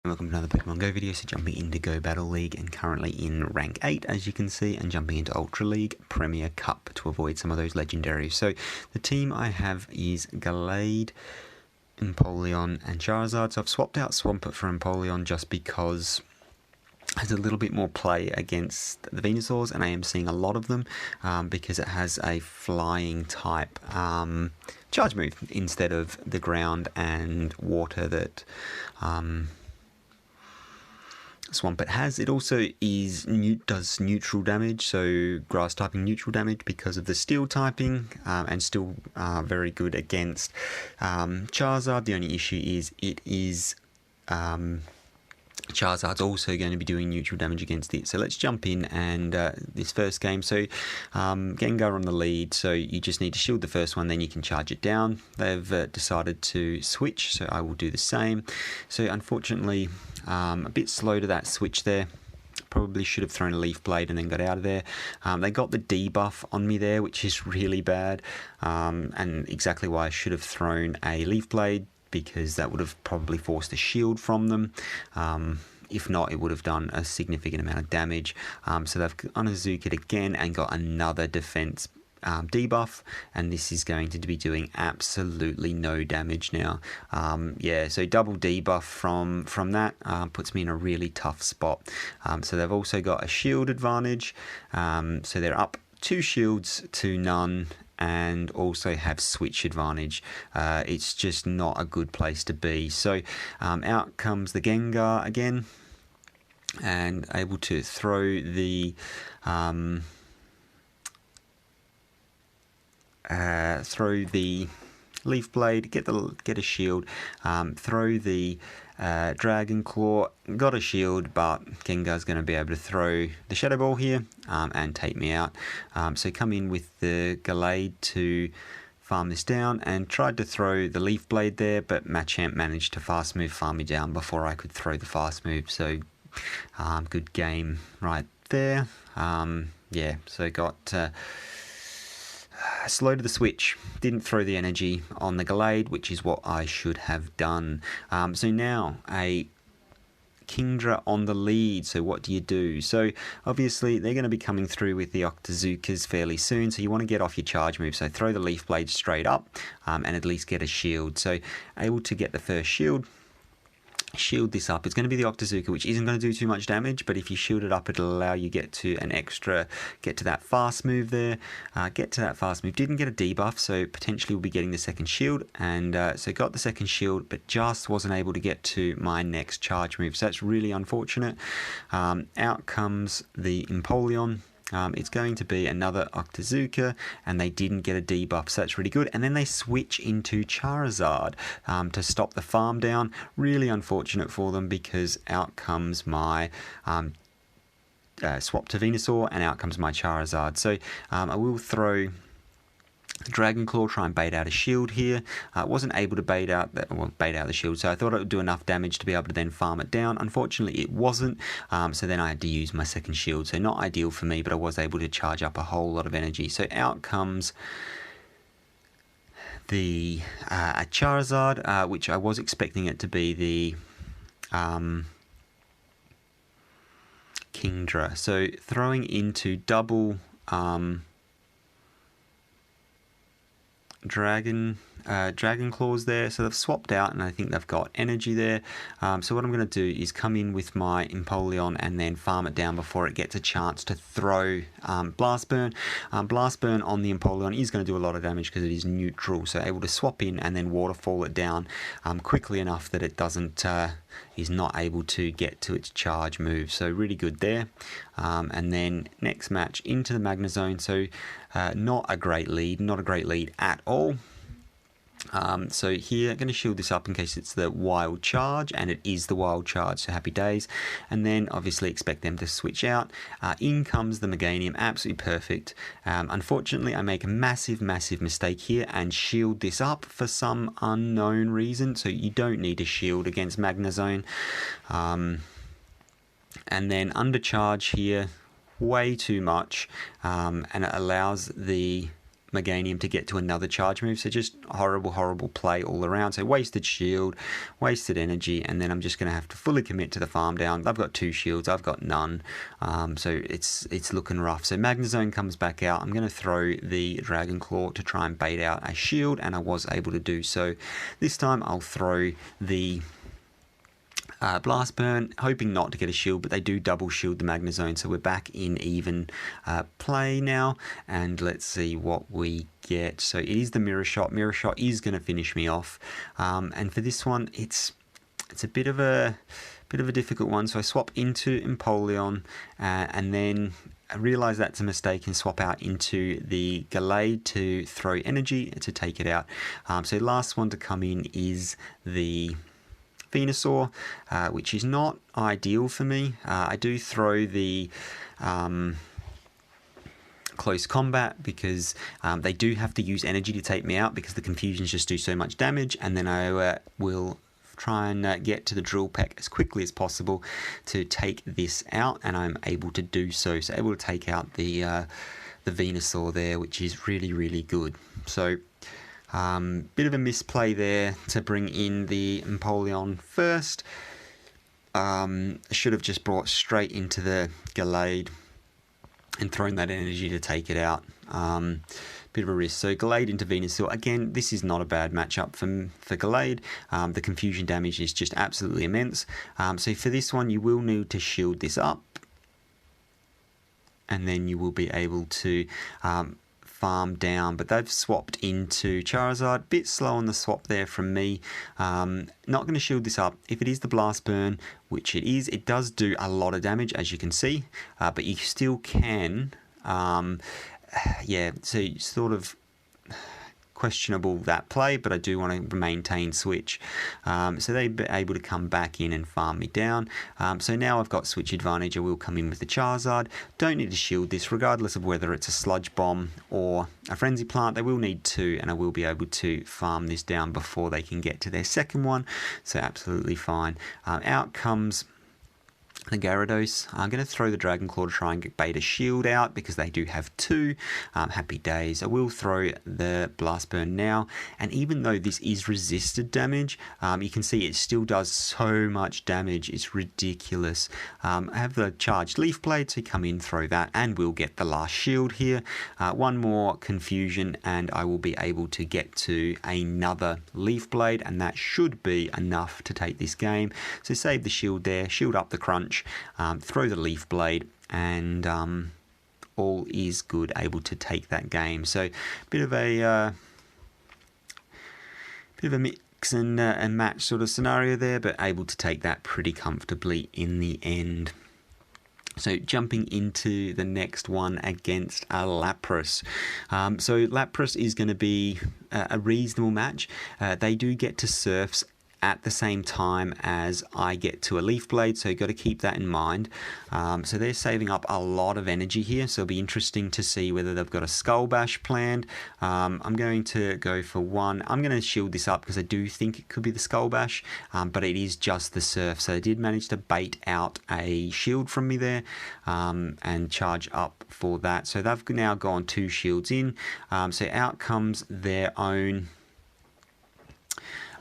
Welcome to another Pokemon Go video. So jumping into Go Battle League and currently in rank 8 as you can see, and jumping into Ultra League Premier Cup to avoid some of those legendaries. So the team I have is Gallade, Empoleon and Charizard. So I've swapped out Swampert for Empoleon just because it has a little bit more play against the Venusaurs, and I am seeing a lot of them because it has a flying type charge move instead of the ground and water that Swampert has. It also does neutral damage, so grass typing neutral damage because of the steel typing, and still very good against Charizard. The only issue is it is Charizard's also going to be doing neutral damage against it. So let's jump in and this first game. So Gengar on the lead, so you just need to shield the first one, then you can charge it down. They've decided to switch, so I will do the same. So unfortunately a bit slow to that switch there. Probably should have thrown a Leaf Blade and then got out of there. They got the debuff on me there, which is really bad, and exactly why I should have thrown a Leaf Blade, because that would have probably forced a shield from them. If not, it would have done a significant amount of damage. So they've Untitled again and got another defense debuff, and this is going to be doing absolutely no damage now. Yeah, so double debuff from that puts me in a really tough spot. So they've also got a shield advantage, so they're up 2 shields to none, and also have switch advantage. It's just not a good place to be. So out comes the Gengar again, and able to throw the Leaf Blade, get a shield, throw the Dragon Claw, got a shield, but Gengar's going to be able to throw the Shadow Ball here and take me out. So come in with the Gallade to farm this down, and tried to throw the Leaf Blade there, but Machamp managed to fast move farm me down before I could throw the fast move. So good game right there. Yeah, so got slow to the switch, didn't throw the energy on the Glade, which is what I should have done. So now a Kingdra on the lead. So what do you do? So obviously they're going to be coming through with the Octazookas fairly soon, so you want to get off your charge move. So throw the Leaf Blade straight up and at least get a shield. So able to get the first shield. Shield this up. It's going to be the Octazooka, which isn't going to do too much damage, but if you shield it up, it'll allow you get to that fast move there. Get to that fast move. Didn't get a debuff, so potentially we'll be getting the second shield, and so got the second shield, but just wasn't able to get to my next charge move. So that's really unfortunate. Out comes the Empoleon. It's going to be another Octazooka, and they didn't get a debuff, so that's really good. And then they switch into Charizard to stop the farm down. Really unfortunate for them, because out comes my swap to Venusaur, and out comes my Charizard. So I will throw Dragon Claw, try and bait out a shield here. Wasn't able to bait out the shield, so I thought it would do enough damage to be able to then farm it down. Unfortunately, it wasn't, so then I had to use my second shield. So not ideal for me, but I was able to charge up a whole lot of energy. So out comes the a Charizard, which I was expecting it to be the Kingdra. So throwing into double Dragon Claws there, so they've swapped out, and I think they've got energy there. So what I'm going to do is come in with my Empoleon and then farm it down before it gets a chance to throw Blast Burn. Blast Burn on the Empoleon is going to do a lot of damage because it is neutral, so able to swap in and then waterfall it down quickly enough that it doesn't is not able to get to its charge move. So really good there. And then next match into the Magnezone. So not a great lead at all. So here I'm going to shield this up in case it's the wild charge, and it is the wild charge, so happy days. And then obviously expect them to switch out. In comes the Meganium, absolutely perfect. Unfortunately I make a massive mistake here and shield this up for some unknown reason, so you don't need a shield against Magnezone. And then undercharge here way too much, and it allows the Meganium to get to another charge move. So just horrible play all around. So wasted shield, wasted energy, and then I'm just going to have to fully commit to the farm down. I've got 2 shields, I've got none. So it's looking rough. So Magnezone comes back out. I'm going to throw the Dragon Claw to try and bait out a shield, and I was able to do so. This time I'll throw the Blast Burn, hoping not to get a shield, but they do double shield the Magnezone, so we're back in even play now, and let's see what we get. So it is the Mirror Shot. Mirror Shot is going to finish me off, and for this one, it's a bit of a difficult one. So I swap into Empoleon, and then I realise that's a mistake and swap out into the Gallade to throw energy to take it out. So last one to come in is the Venusaur, which is not ideal for me. I do throw the close combat because they do have to use energy to take me out because the confusions just do so much damage, and then I will try and get to the Drill Peck as quickly as possible to take this out, and I'm able to do so. So able to take out the Venusaur there, which is really good. So bit of a misplay there to bring in the Empoleon first. Should have just brought straight into the Gallade and thrown that energy to take it out. Bit of a risk. So Glade into Venusaur. Again, this is not a bad matchup for Glade. The confusion damage is just absolutely immense. So for this one, you will need to shield this up, and then you will be able to farm down. But they've swapped into Charizard. Bit slow on the swap there from me. Not going to shield this up. If it is the Blast Burn, which it is, it does do a lot of damage, as you can see. But you still can... yeah, so sort of questionable that play, but I do want to maintain switch. So they're able to come back in and farm me down. So now I've got switch advantage. I will come in with the Charizard. Don't need to shield this, regardless of whether it's a Sludge Bomb or a Frenzy Plant. They will need 2, and I will be able to farm this down before they can get to their second one. So absolutely fine. Out comes the Gyarados. I'm going to throw the Dragon Claw to try and get bait a shield out because they do have 2. Happy days. I will throw the Blast Burn now, and even though this is resisted damage, you can see it still does so much damage. It's ridiculous. I have the charged Leaf Blade, so come in, throw that, and we'll get the last shield here. One more confusion, and I will be able to get to another Leaf Blade, and that should be enough to take this game. So save the shield there, shield up the Crunch, throw the Leaf Blade, and all is good, able to take that game. So bit of a mix and match sort of scenario there, but able to take that pretty comfortably in the end. So jumping into the next one against a Lapras. So Lapras is going to be a reasonable match. They do get to Surfs at the same time as I get to a Leaf Blade, so you've got to keep that in mind. So they're saving up a lot of energy here, so it'll be interesting to see whether they've got a Skull Bash planned. I'm going to go for one. I'm going to shield this up because I do think it could be the Skull Bash, but it is just the Surf, so they did manage to bait out a shield from me there, and charge up for that. So they've now gone 2 shields in, so out comes their own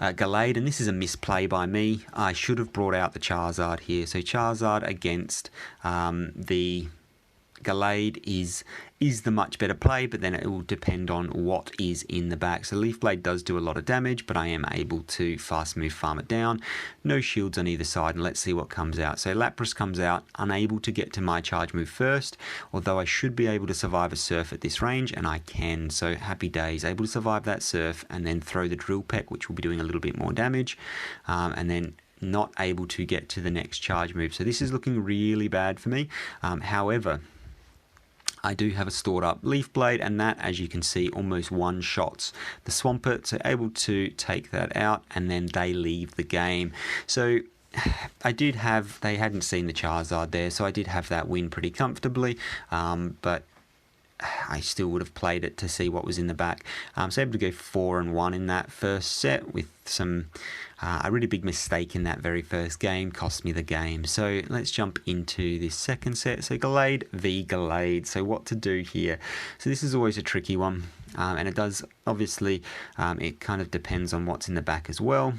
Gallade, and this is a misplay by me. I should have brought out the Charizard here. So Charizard against the Gallade is the much better play, but then it will depend on what is in the back. So Leaf Blade does do a lot of damage, but I am able to fast move farm it down. No shields on either side, and let's see what comes out. So Lapras comes out, unable to get to my charge move first, although I should be able to survive a Surf at this range, and I can. So happy days, able to survive that Surf and then throw the Drill Peck, which will be doing a little bit more damage, and then not able to get to the next charge move. So this is looking really bad for me. However, I do have a stored up Leaf Blade, and that, as you can see, almost one-shots the Swampert, so able to take that out, and then they leave the game. So I did have, they hadn't seen the Charizard there, so I did have that win pretty comfortably, but I still would have played it to see what was in the back. So able to go 4-1 in that first set with some a really big mistake in that very first game cost me the game. So let's jump into this second set. So Glade V Glade. So what to do here? So this is always a tricky one. and it does, obviously, it kind of depends on what's in the back as well.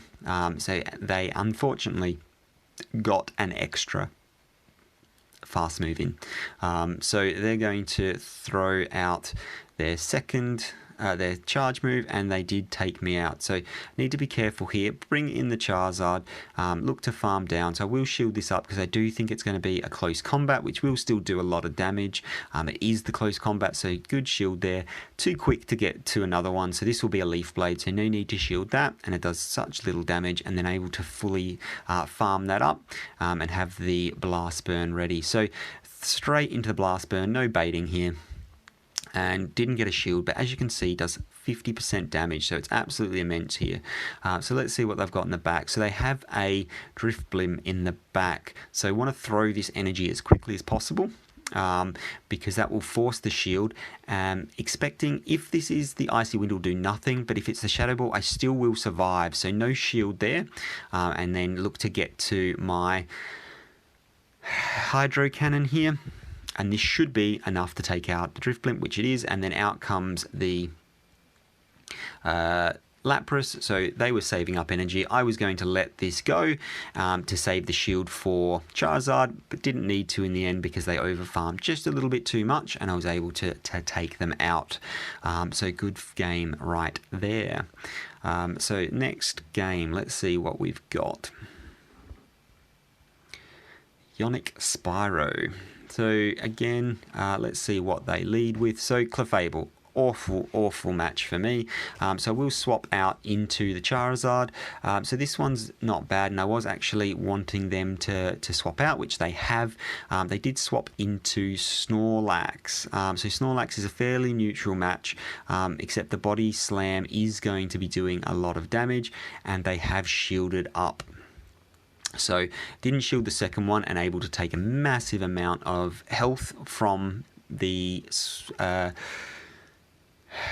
So they unfortunately got an extra fast move in. So they're going to throw out their their charge move, and they did take me out. So need to be careful here. Bring in the Charizard, look to farm down. So I will shield this up because I do think it's going to be a close combat, which will still do a lot of damage. It is the close combat, so good shield there. Too quick to get to another one, so this will be a Leaf Blade, so no need to shield that, and it does such little damage, and then able to fully farm that up and have the Blast Burn ready. So straight into the Blast Burn, no baiting here. And didn't get a shield, but as you can see, does 50% damage, so it's absolutely immense here. So let's see what they've got in the back. So they have a Drift Blim in the back, so want to throw this energy as quickly as possible, because that will force the shield. Expecting, if this is the Icy Wind, will do nothing, but if it's the Shadow Ball, I still will survive, so no shield there. And then look to get to my Hydro Cannon here. And this should be enough to take out the Drift Blimp, which it is, and then out comes the Lapras. So they were saving up energy. I was going to let this go to save the shield for Charizard, but didn't need to in the end because they overfarmed just a little bit too much, and I was able to take them out. So good game right there. So next game, let's see what we've got. Ionic Spyro. So again, let's see what they lead with. So Clefable, awful match for me. So we'll swap out into the Charizard. So this one's not bad, and I was actually wanting them to swap out, which they have. They did swap into Snorlax. So Snorlax is a fairly neutral match, except the Body Slam is going to be doing a lot of damage, and they have shielded up. So didn't shield the second one, and able to take a massive amount of health from the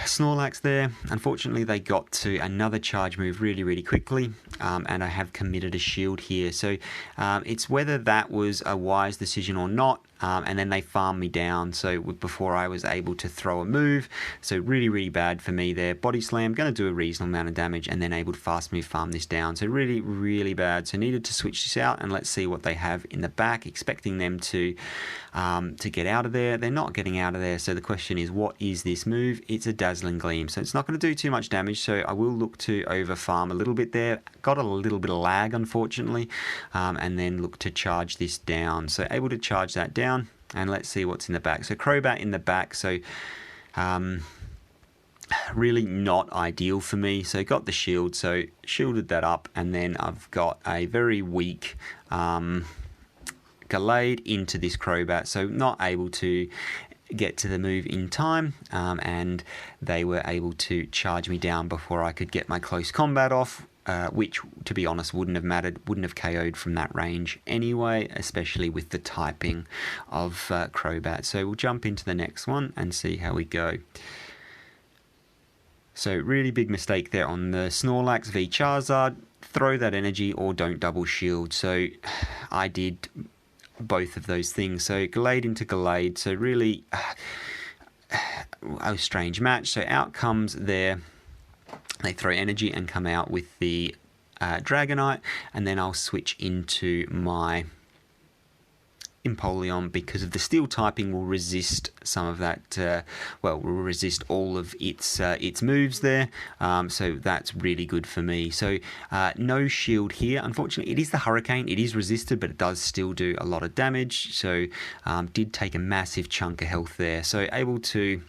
Snorlax there. Unfortunately, they got to another charge move really quickly, and I have committed a shield here. So it's whether that was a wise decision or not. And then they farmed me down, so before I was able to throw a move. So really bad for me there. Body Slam, going to do a reasonable amount of damage, and then able to fast move farm this down. So really bad. So needed to switch this out, and let's see what they have in the back. Expecting them to get out of there. They're not getting out of there, so the question is, what is this move? It's a Dazzling Gleam, so it's not going to do too much damage, so I will look to over farm a little bit there. Got a little bit of lag, unfortunately, and then look to charge this down. So able to charge that down. And let's see what's in the back. So Crobat in the back, so really not ideal for me. So got the shield, so shielded that up, and then I've got a very weak Gallade into this Crobat, so not able to get to the move in time, and they were able to charge me down before I could get my close combat off. Which, to be honest, wouldn't have mattered, wouldn't have KO'd from that range anyway, especially with the typing of Crobat. So we'll jump into the next one and see how we go. So really big mistake there on the Snorlax v Charizard. Throw that energy or don't double shield. So I did both of those things. So Glade into Glade. So really a strange match. So out comes their... They throw energy and come out with the Dragonite, and then I'll switch into my Empoleon because of the steel typing will resist some of that, will resist all of its moves there, so that's really good for me. So no shield here. Unfortunately, it is the Hurricane. It is resisted, but it does still do a lot of damage, so did take a massive chunk of health there. So able to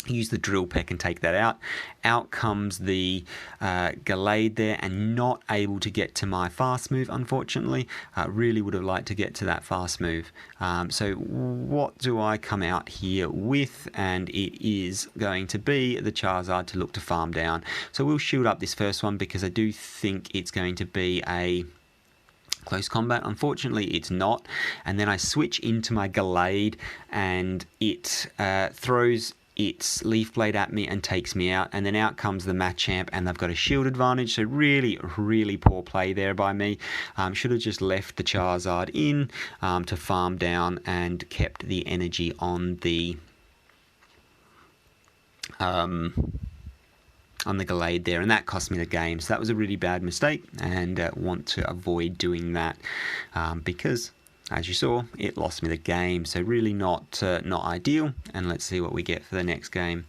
use the Drill Peck and take that out. Out comes the Gallade there, and not able to get to my fast move, unfortunately. Really would have liked to get to that fast move. So what do I come out here with? And it is going to be the Charizard to look to farm down. So we'll shield up this first one because I do think it's going to be a close combat. Unfortunately, it's not. And then I switch into my Gallade, and it throws its Leaf Blade at me and takes me out, and then out comes the Machamp, and they've got a shield advantage. So really poor play there by me. Should have just left the Charizard in to farm down and kept the energy on the on the Gallade there, and that cost me the game. So that was a really bad mistake, and want to avoid doing that because, as you saw, it lost me the game. So really not ideal. And let's see what we get for the next game.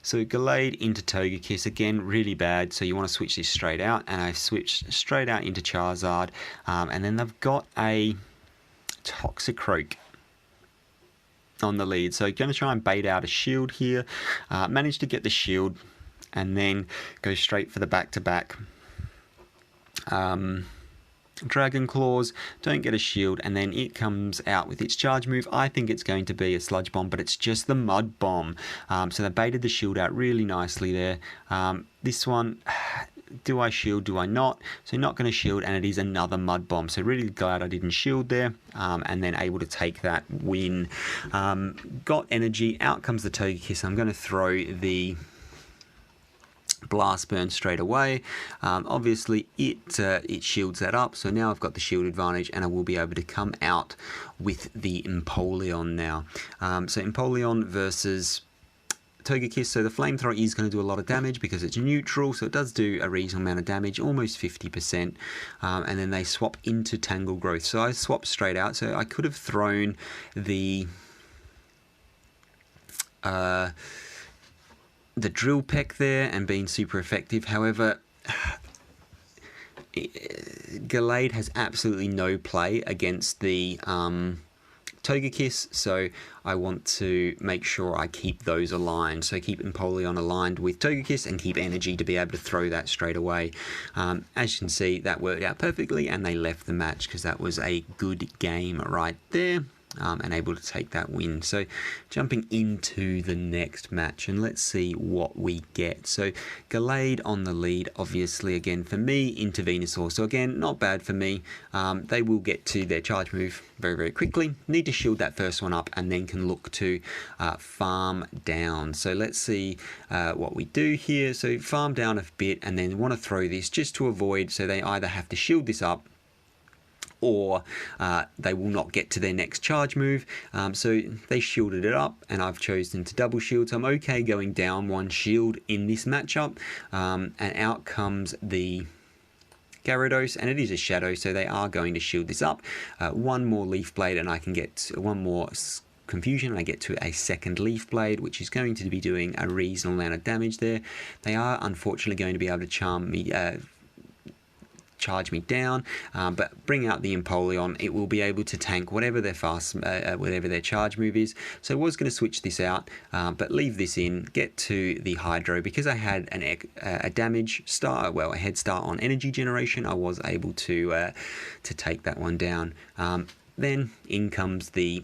So Gallade into Togekiss, again, really bad. So you want to switch this straight out, and I switched straight out into Charizard, and then they've got a Toxicroak on the lead. So going to try and bait out a shield here. Managed to get the shield and then go straight for the back-to-back. Dragon Claws, don't get a shield, and then it comes out with its charge move. I think it's going to be a Sludge Bomb, but it's just the Mud Bomb. So they baited the shield out really nicely there. This one, do I shield, do I not? So not going to shield, and it is another Mud Bomb. So really glad I didn't shield there, and then able to take that win. Got energy, out comes the Togekiss. I'm going to throw the Blast Burn straight away. Obviously it shields that up, so now I've got the shield advantage, and I will be able to come out with the Empoleon now. So Empoleon versus Togekiss. So the Flamethrower is going to do a lot of damage because it's neutral, so it does do a reasonable amount of damage, almost 50%, and then they swap into Tangle Growth. So I swapped straight out, so I could have thrown the Drill Peck there and been super effective. However, Gallade has absolutely no play against the Togekiss, so I want to make sure I keep those aligned. So keep Empoleon aligned with Togekiss and keep energy to be able to throw that straight away. As you can see, that worked out perfectly, and they left the match because that was a good game right there. And able to take that win. So jumping into the next match, and let's see what we get. So Gallade on the lead, obviously, again for me, into Venusaur. So again, not bad for me. They will get to their charge move very, very quickly. Need to shield that first one up, and then can look to farm down. So let's see what we do here. So farm down a bit, and then want to throw this just to avoid, so they either have to shield this up, or they will not get to their next charge move. So they shielded it up, and I've chosen to double shield. So I'm okay going down one shield in this matchup. And out comes the Gyarados, and it is a Shadow, so they are going to shield this up. One more Leaf Blade, and I can get one more Confusion, and I get to a second Leaf Blade, which is going to be doing a reasonable amount of damage there. They are unfortunately going to be able to charge me down, but bring out the Empoleon. It will be able to tank whatever their whatever their charge move is. So I was going to switch this out, but leave this in, get to the Hydro. Because I had a damage start, well, a head start on energy generation, I was able to take that one down. Then in comes the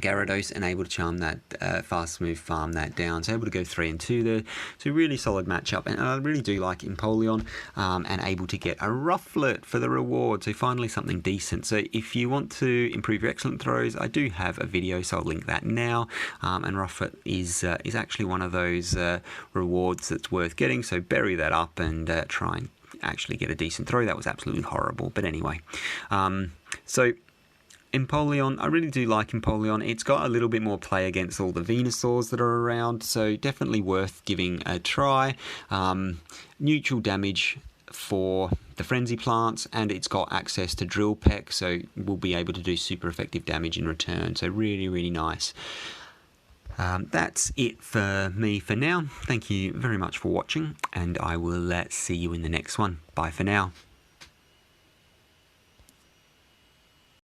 Gyarados, and able to charm that fast move, farm that down. So able to go 3 and 2 there. So really solid matchup, and I really do like Empoleon, and able to get a Rufflet for the reward. So finally something decent. So if you want to improve your excellent throws, I do have a video, so I'll link that now. And Rufflet is actually one of those rewards that's worth getting. So bury that up and try and actually get a decent throw. That was absolutely horrible, but anyway. So Empoleon, I really do like Empoleon. It's got a little bit more play against all the Venusaurs that are around, so definitely worth giving a try. Neutral damage for the Frenzy Plants, and it's got access to Drill Peck, so we'll be able to do super effective damage in return. So really, really nice. That's it for me for now. Thank you very much for watching, and I will see you in the next one. Bye for now.